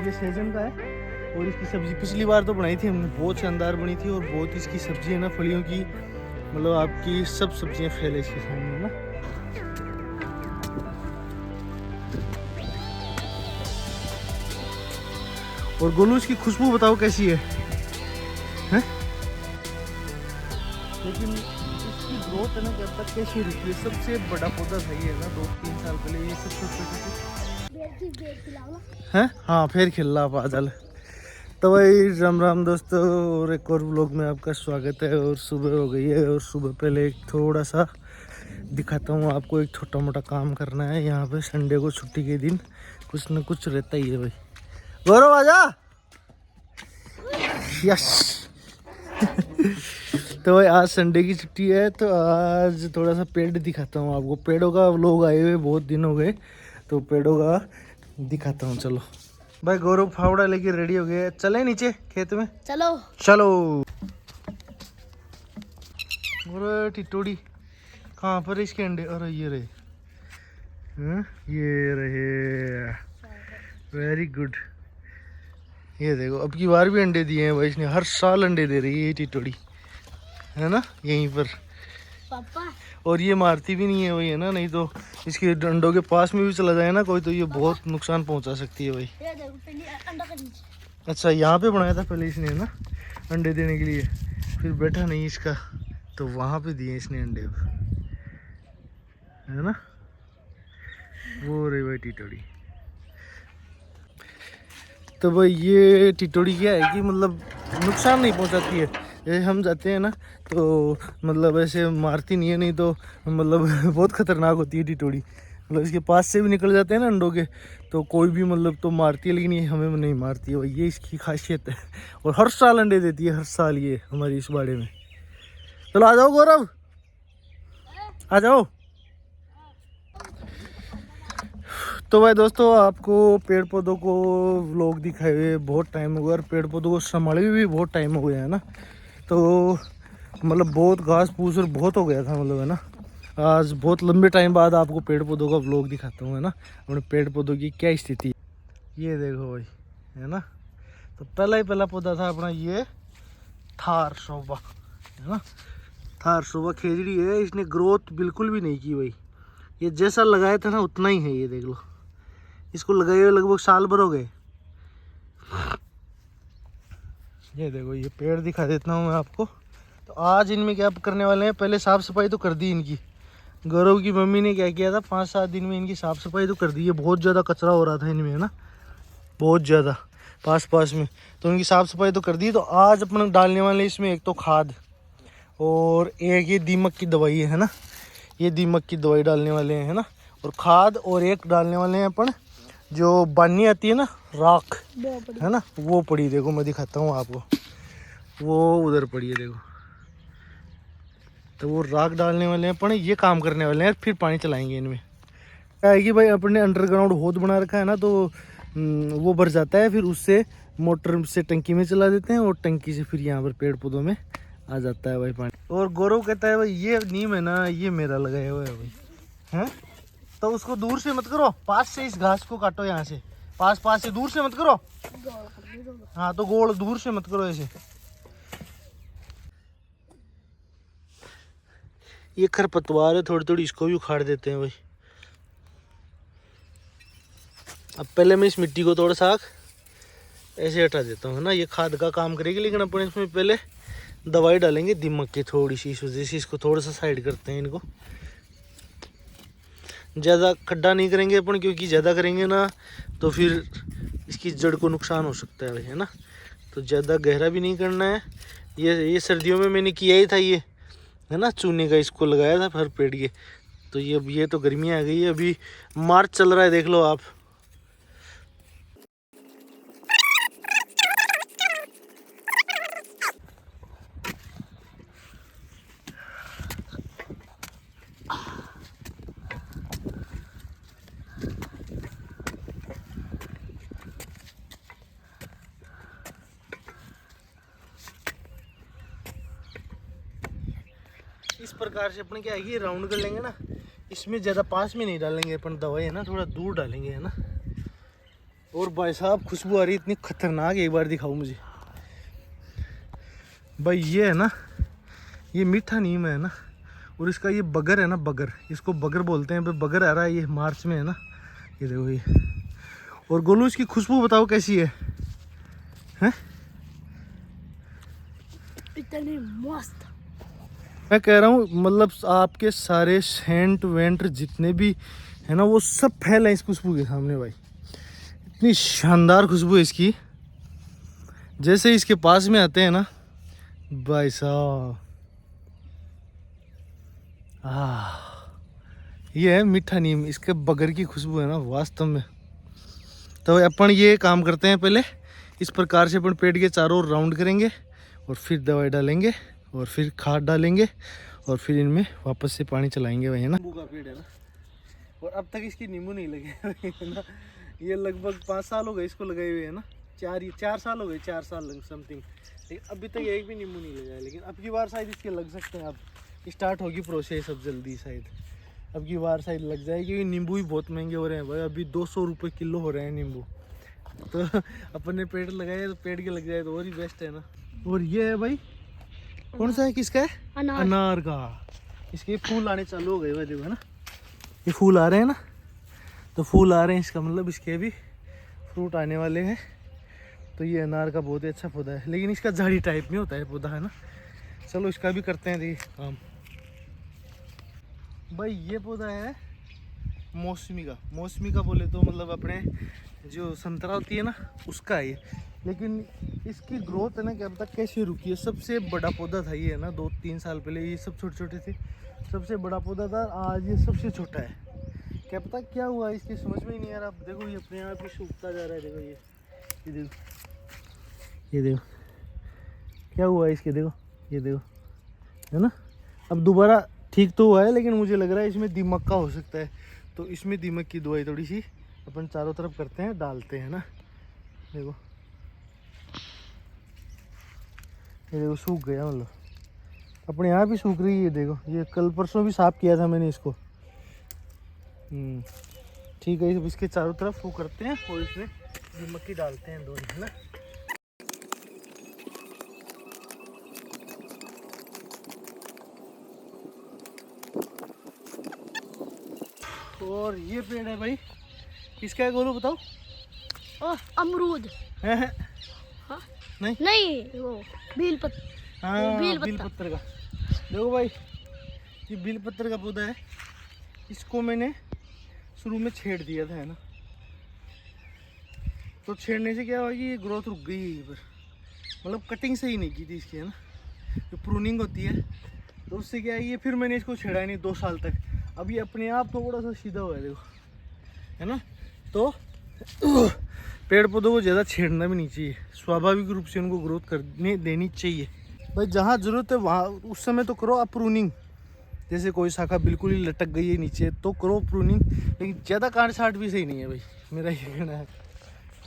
ये सहजन का है और इसकी सब्ज़ी पिछली बार तो बनाई थी हमने, बहुत शानदार बनी थी और बहुत इसकी सब्ज़ी है ना फलियों की, मतलब आपकी सब सब्जियां फैले इसके सामने ना। और गोलू इसकी खुशबू बताओ कैसी है, हैं? लेकिन इसकी ग्रोथ है ना जब तक कैसी रुकी है, सबसे बड़ा पौधा सही है ना 2-3 साल पहले, ये सब छोटे हैं। हाँ फिर खिल रहा बादल। तो भाई राम राम दोस्तों, और एक और व्लॉग में आपका स्वागत है। और सुबह हो गई है और सुबह पहले एक थोड़ा सा दिखाता हूँ आपको, एक छोटा मोटा काम करना है यहाँ पे। संडे को छुट्टी के दिन कुछ न कुछ रहता ही है भाई। गौरव आजा। यस तो भाई आज संडे की छुट्टी है, तो आज थोड़ा सा पेड़ दिखाता हूँ आपको। पेड़ों का लोग आए हुए बहुत दिन हो गए, तो पेड़ों का दिखाता हूँ। चलो भाई, गौरव फावड़ा लेके रेडी हो गए, चले नीचे खेत में। चलो चलो। और टिटोड़ी कहाँ पर इसके अंडे? अरे ये रहे, ये रहे, वेरी गुड। ये देखो अब की बार भी अंडे दिए हैं भाई इसने, हर साल अंडे दे रही है ये टिटोड़ी, है ना यहीं पर। पापा और ये मारती भी नहीं है भाई, है ना, नहीं तो इसके अंडों के पास में भी चला जाए ना कोई, तो ये बहुत नुकसान पहुंचा सकती है भाई। ये देखो पहले अंडा का नीचे। अच्छा यहाँ पे बनाया था पहले इसने ना अंडे देने के लिए, फिर बैठा नहीं इसका, तो वहाँ पे दिए इसने अंडे, है ना। वो रही भाई टिटोड़ी। तो भाई ये टिटोड़ी क्या है कि मतलब नुकसान नहीं पहुंचाती है। जैसे हम जाते हैं ना तो मतलब ऐसे मारती नहीं है, नहीं तो मतलब बहुत खतरनाक होती है टिटोड़ी। मतलब इसके पास से भी निकल जाते हैं ना अंडों के, तो कोई भी मतलब तो मारती है, लेकिन ये हमें नहीं मारती है भाई, ये इसकी खासियत है। और हर साल अंडे देती है, हर साल ये हमारी इस बाड़े में। चलो आ जाओ गौरव, आ जाओ। तो भाई दोस्तों, आपको पेड़ पौधों को व्लॉग दिखाए हुए बहुत टाइम हो गया, और पेड़ पौधों को संभाले हुए भी बहुत टाइम हो गया है ना। तो मतलब बहुत घास फूस और बहुत हो गया था, मतलब है ना। आज बहुत लंबे टाइम बाद आपको पेड़ पौधों का व्लॉग दिखाता हूँ, है ना, अपने पेड़ पौधों की क्या स्थिति है। ये देखो भाई, है ना। तो पहला पौधा था अपना ये थार शोभा, है ना। थार शोभा खेजड़ी है, इसने ग्रोथ बिल्कुल भी नहीं की भाई। ये जैसा लगाया था ना उतना ही है, ये देख लो। इसको लगाए हुए लगभग साल भर हो गए। ये देखो, ये पेड़ दिखा देता हूँ मैं आपको। तो आज इनमें क्या करने वाले हैं, पहले साफ़ सफाई तो कर दी इनकी। गौरव की मम्मी ने क्या किया था, 5-7 दिन में इनकी साफ़ सफाई तो कर दी है। बहुत ज़्यादा कचरा हो रहा था इनमें, है ना, बहुत ज़्यादा पास में, तो उनकी साफ़ सफाई तो कर दी। तो आज अपन डालने वाले इसमें एक तो खाद, और एक ये दीमक की दवाई है ना, ये दीमक की दवाई डालने वाले हैं, है ना। और खाद, और एक डालने वाले हैं अपन जो बानी आती है ना, राख, है ना, वो पड़ी। देखो मैं दिखाता हूँ आपको, वो उधर पड़ी है देखो। तो वो राख डालने वाले हैं अपन, ये काम करने वाले हैं, फिर पानी चलाएंगे इनमें। क्या है कि भाई अपने अंडरग्राउंड होद बना रखा है ना, तो वो भर जाता है, फिर उससे मोटर से टंकी में चला देते हैं, और टंकी से फिर यहाँ पर पेड़ पौधों में आ जाता है भाई पानी। और गौरव कहता है भाई ये नीम है ना, ये मेरा लगाया हुआ है भाई, हैं। तो उसको दूर से मत करो, पास से इस घास को काटो, यहाँ से पास से, दूर से मत करो। हाँ तो गोल दूर से मत करो ऐसे। ये खरपतवार है थोड़ी इसको भी उखाड़ देते हैं भाई। अब पहले मैं इस मिट्टी को थोड़ा सा ऐसे हटा देता हूँ, है ना। ये खाद का काम करेगी, लेकिन अपन इसमें पहले दवाई डालेंगे दीमक की थोड़ी सी, इस वजह से इसको थोड़ा सा साइड करते हैं इनको। ज़्यादा खड्डा नहीं करेंगे अपन, क्योंकि ज़्यादा करेंगे ना तो फिर इसकी जड़ को नुकसान हो सकता है भाई, है ना। तो ज़्यादा गहरा भी नहीं करना है। ये सर्दियों में मैंने किया ही था, ये है ना, चूने का इसको लगाया था हर पेड़ के। तो ये तो गर्मी आ गई है, अभी मार्च चल रहा है, देख लो आप। इस प्रकार से अपन क्या है कि राउंड कर लेंगे ना, इसमें ज़्यादा पास में नहीं डालेंगे अपन दवाई, है ना, थोड़ा दूर डालेंगे, है ना। और भाई साहब खुशबू आ रही इतनी खतरनाक, एक बार दिखाओ मुझे भाई। ये है ना, ये मीठा नीम है ना, और इसका ये बगर है ना, बगर, इसको बगर बोलते हैं भाई। बगर आ रहा है ये मार्च में है ना, ये देखो ये। और गोलू इसकी खुशबू बताओ कैसी है, हैं? इतनी मस्त। मैं कह रहा हूँ मतलब आपके सारे सेंट वेंट जितने भी है ना, वो सब फैल है इस खुशबू के सामने भाई। इतनी शानदार खुशबू है इसकी। जैसे इसके पास में आते हैं ना भाई साहब, ये है मीठा नीम, इसके बगर की खुशबू है ना वास्तव में। तो अपन ये काम करते हैं, पहले इस प्रकार से अपन पेड़ के चारों ओर राउंड करेंगे और फिर दवाई डालेंगे और फिर खाद डालेंगे और फिर इनमें वापस से पानी चलाएंगे भाई, है ना। नींबू का पेड़ है ना, और अब तक इसकी नींबू नहीं लगे है ना। ये लगभग 5 साल हो गए इसको लगाए हुए है ना, 4 साल हो गए, 4 साल समथिंग, लेकिन अभी तक एक भी नींबू नहीं लगा है। लेकिन अब की बार शायद इसके लग सकते हैं, अब स्टार्ट होगी प्रोसेस अब जल्दी, शायद अब की बार शायद लग जाएगी, क्योंकि नींबू भी बहुत महंगे हो रहे हैं भाई। अभी 200 रुपये किलो हो रहे हैं नींबू। तो अपन ने पेड़ लगाए तो पेड़ के लग जाए तो और ही बेस्ट है ना। और ये है भाई, कौन सा है, किसका है? अनार का। इसके फूल आने चालू हो गए भाई, देखो है ना, ये फूल आ रहे हैं ना, तो फूल आ रहे हैं, इसका मतलब इसके भी फ्रूट आने वाले हैं। तो ये अनार का बहुत ही अच्छा पौधा है, लेकिन इसका झाड़ी टाइप में होता है पौधा, है ना। चलो इसका भी करते हैं देखिए काम भाई। ये पौधा है मौसमी का। मौसमी का बोले तो मतलब अपने जो संतरा होती है ना, उसका है ये। लेकिन इसकी ग्रोथ है ना, क्या पता कैसे रुकी है। सबसे बड़ा पौधा था ये है ना, 2-3 साल पहले ये सब छोटे छोटे थे, सबसे बड़ा पौधा था, आज ये सबसे छोटा है। क्या पता क्या हुआ इसके, समझ में ही नहीं आ रहा। देखो ये अपने आप ही सूखता जा रहा है, देखो ये देखो, ये देखो क्या हुआ है इसके, देखो ये देखो, है ना। अब दोबारा ठीक तो हुआ है, लेकिन मुझे लग रहा है इसमें दीमक का हो सकता है। तो इसमें दीमक की दवाई थोड़ी सी अपन चारों तरफ करते हैं, डालते हैं ना। देखो ये देखो सूख गया, मतलब अपने आप ही सूख रही है। देखो ये कल परसों भी साफ किया था मैंने इसको। ठीक है, इसके चारों तरफ वो करते हैं और इसमें दीमक की डालते हैं दो, है ना। और ये पेड़ है भाई, किसका है गोलू बताओ? अमरूद है? हाँ? नहीं नहीं, वो बेलपत्र। हाँ, बेल पत्तर का। देखो भाई, ये बेल पत्तर का पौधा है। इसको मैंने शुरू में छेड़ दिया था, है ना। तो छेड़ने से क्या हुआ कि ये ग्रोथ रुक गई यहीं पर, मतलब कटिंग सही नहीं की थी इसकी, है ना। जो प्रूनिंग होती है तो उससे क्या है, ये फिर मैंने इसको छेड़ा ही नहीं 2 साल तक। अब ये अपने आप थोड़ा सा सीधा हुआ है, देखो, है ना। तो पेड़ पौधों को ज़्यादा छेड़ना भी नहीं चाहिए, स्वाभाविक रूप से उनको ग्रोथ करने देनी चाहिए भाई। जहाँ ज़रूरत है वहाँ उस समय तो करो आप प्रूनिंग। जैसे कोई शाखा बिल्कुल ही लटक गई है नीचे तो करो प्रूनिंग, लेकिन ज़्यादा काट छाट भी सही नहीं है भाई, मेरा ये कहना है।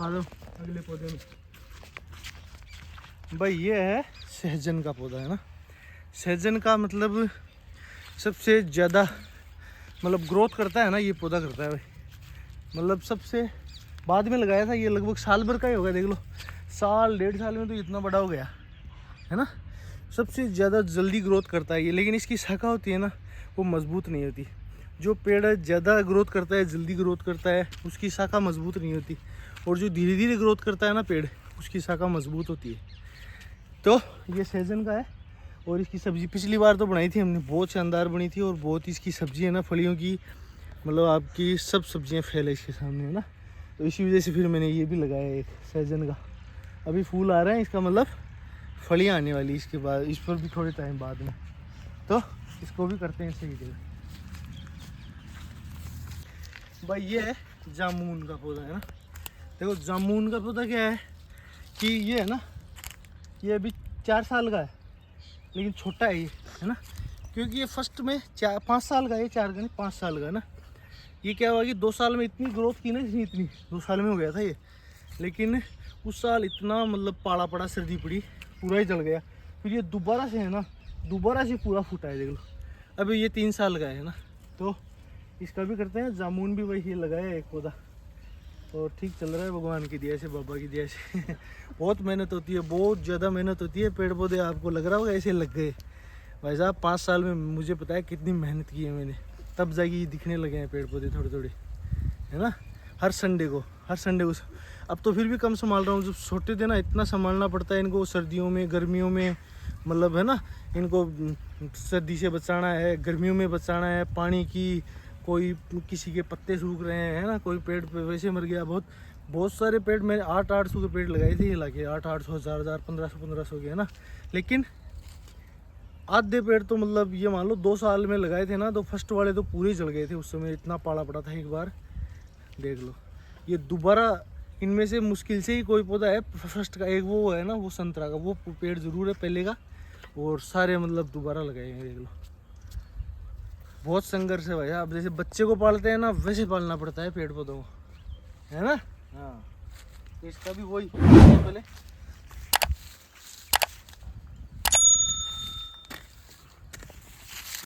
आ जाओ अगले पौधे में भाई। ये है सहजन का पौधा, है ना। सहजन का मतलब सबसे ज़्यादा मतलब ग्रोथ करता है ना, ये पौधा करता है भाई। मतलब सबसे बाद में लगाया था ये, लगभग साल भर का ही होगा, देख लो, 1.5 साल में तो इतना बड़ा हो गया, है ना। सबसे ज़्यादा जल्दी ग्रोथ करता है ये, लेकिन इसकी शाखा होती है ना, वो मजबूत नहीं होती। जो पेड़ ज़्यादा ग्रोथ करता है, जल्दी ग्रोथ करता है, उसकी शाखा मजबूत नहीं होती। और जो धीरे धीरे ग्रोथ करता है ना पेड़, उसकी शाखा मजबूत होती है। तो ये सहजन का है। और इसकी सब्ज़ी पिछली बार तो बनाई थी हमने, बहुत शानदार बनी थी। और बहुत इसकी सब्ज़ी है ना, फलियों की, मतलब आपकी सब सब्जियां फैले इसके सामने, है ना। तो इसी वजह से फिर मैंने ये भी लगाया एक सहजन का। अभी फूल आ रहे हैं, इसका मतलब फलियाँ आने वाली इसके बाद, इस पर भी थोड़े टाइम बाद में। तो इसको भी करते हैं सही जगह भाई। ये है जामुन का पौधा, है ना। देखो जामुन का पौधा क्या है कि ये है ना, ये अभी 4 साल का है, लेकिन छोटा है ये, है ना। क्योंकि ये फर्स्ट में 5 साल का है, 4 का नहीं 5 साल का है ना। ये क्या हुआ कि 2 साल में इतनी ग्रोथ की ना, इतनी 2 साल में हो गया था ये। लेकिन उस साल इतना मतलब पाला पड़ा, सर्दी पड़ी, पूरा ही जल गया। फिर ये दोबारा से है ना, दोबारा से पूरा फूटा है, देख लो। अभी ये 3 साल का है ना। तो इसका भी करते हैं। जामुन भी वही लगाया है एक पौधा, और ठीक चल रहा है भगवान की दया से, बाबा की दया से। बहुत मेहनत होती है, बहुत ज़्यादा मेहनत होती है। पेड़ पौधे आपको लग रहा होगा ऐसे लग गए, भाई साहब 5 साल में मुझे पता है कितनी मेहनत की है मैंने, तब जाके ये दिखने लगे हैं पेड़ पौधे थोड़े थोड़े, है ना। हर संडे को अब तो फिर भी कम संभाल रहा हूँ। जब छोटे थे ना इतना संभालना पड़ता है इनको, सर्दियों में गर्मियों में, मतलब है ना, इनको सर्दी से बचाना है, गर्मियों में बचाना है, पानी की, कोई किसी के पत्ते सूख रहे हैं, है ना, कोई पेड़ पे वैसे मर गया। बहुत सारे पेड़ मैंने 800 के पेड़ लगाए थे, ये लाके 800, 1000, 1500 के, है ना। लेकिन आधे पेड़ तो मतलब ये मान लो 2 साल में लगाए थे ना, तो फर्स्ट वाले तो पूरे जल गए थे। उस समय इतना पाला पड़ा था एक बार, देख लो। ये दोबारा इनमें से मुश्किल से ही कोई पौधा है फर्स्ट का, एक वो है ना, वो संतरा का, वो पेड़ जरूर है पहले का, और सारे मतलब दोबारा लगाए हैं, देख लो। बहुत संघर्ष है भाई। अब जैसे बच्चे को पालते हैं ना, वैसे पालना पड़ता है पेड़ पौधों को, है ना। हाँ, तो इसका भी वही पहले